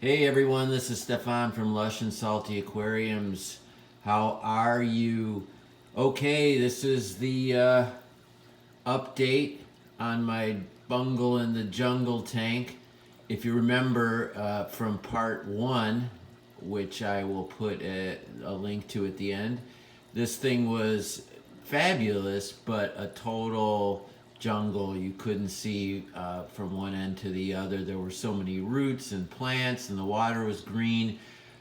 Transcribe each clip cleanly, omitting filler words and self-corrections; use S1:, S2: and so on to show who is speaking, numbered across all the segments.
S1: Hey everyone, this is Stefan from Lush and Salty Aquariums. How are you? Okay, this is the update on my bungle in the jungle tank. If you remember from part one, which I will put a link to at the end, this thing was fabulous, but a total jungle. You couldn't see from one end to the other. There were so many roots and plants, and the water was green.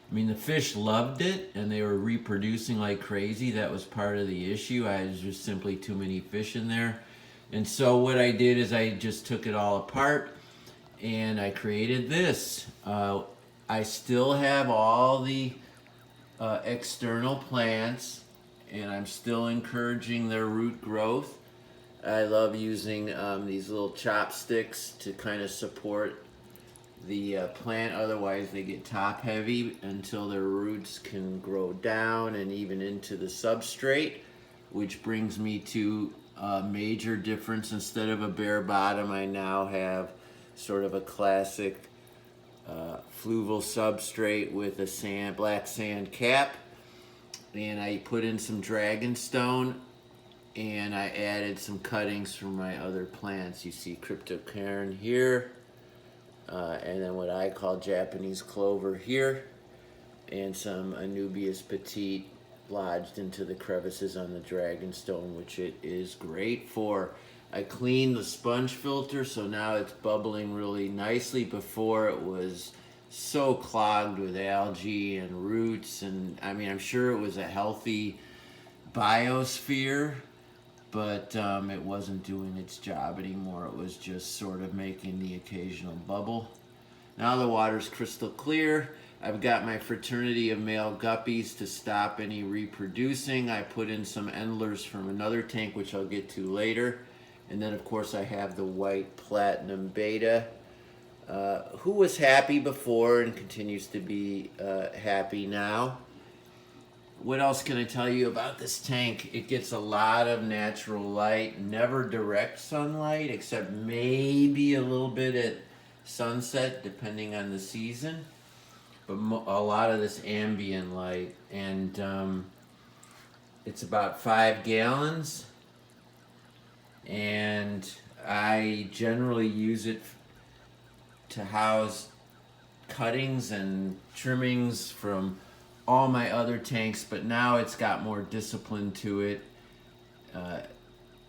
S1: I mean, the fish loved it, and they were reproducing like crazy. That was part of the issue. I was just simply too many fish in there. And so what I did is I just took it all apart, and I created this. I still have all the external plants, and I'm still encouraging their root growth. I love using these little chopsticks to kind of support the plant, otherwise they get top heavy until their roots can grow down and even into the substrate, which brings me to a major difference. Instead of a bare bottom, I now have sort of a classic fluval substrate with a black sand cap, and I put in some dragonstone, and I added some cuttings from my other plants. You see cryptocairn here, and then what I call Japanese clover here, and some Anubias petite lodged into the crevices on the dragonstone, which it is great for. I cleaned the sponge filter, so now it's bubbling really nicely. Before it was so clogged with algae and roots, and I mean, I'm sure it was a healthy biosphere, but it wasn't doing its job anymore. It was just sort of making the occasional bubble. Now the water's crystal clear. I've got my fraternity of male guppies to stop any reproducing. I put in some endlers from another tank, which I'll get to later. And then of course I have the white platinum beta, who was happy before and continues to be happy now. What else can I tell you about this tank? It gets a lot of natural light, never direct sunlight, except maybe a little bit at sunset, depending on the season. But a lot of this ambient light, and it's about 5 gallons, and I generally use it to house cuttings and trimmings from all my other tanks, but now it's got more discipline to it.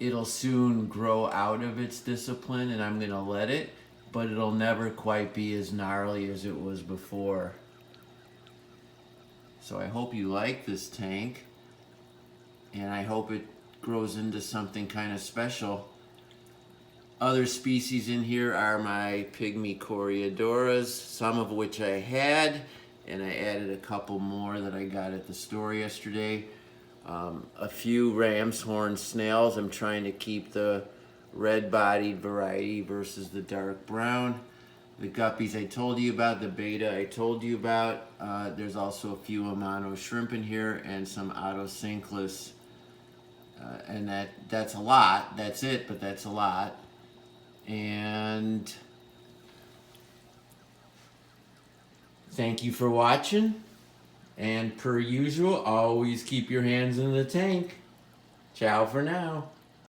S1: It'll soon grow out of its discipline, and I'm gonna let it, but it'll never quite be as gnarly as it was before. So I hope you like this tank, and I hope it grows into something kind of special. Other species in here are my pygmy coreodoras, some of which I had, and I added a couple more that I got at the store yesterday. A few ram's horn snails. I'm trying to keep the red-bodied variety versus the dark brown. The guppies I told you about, the beta I told you about. There's also a few Amano shrimp in here and some Autosynclus. And that's a lot. That's it, but that's a lot. And thank you for watching. And per usual, always keep your hands in the tank. Ciao for now.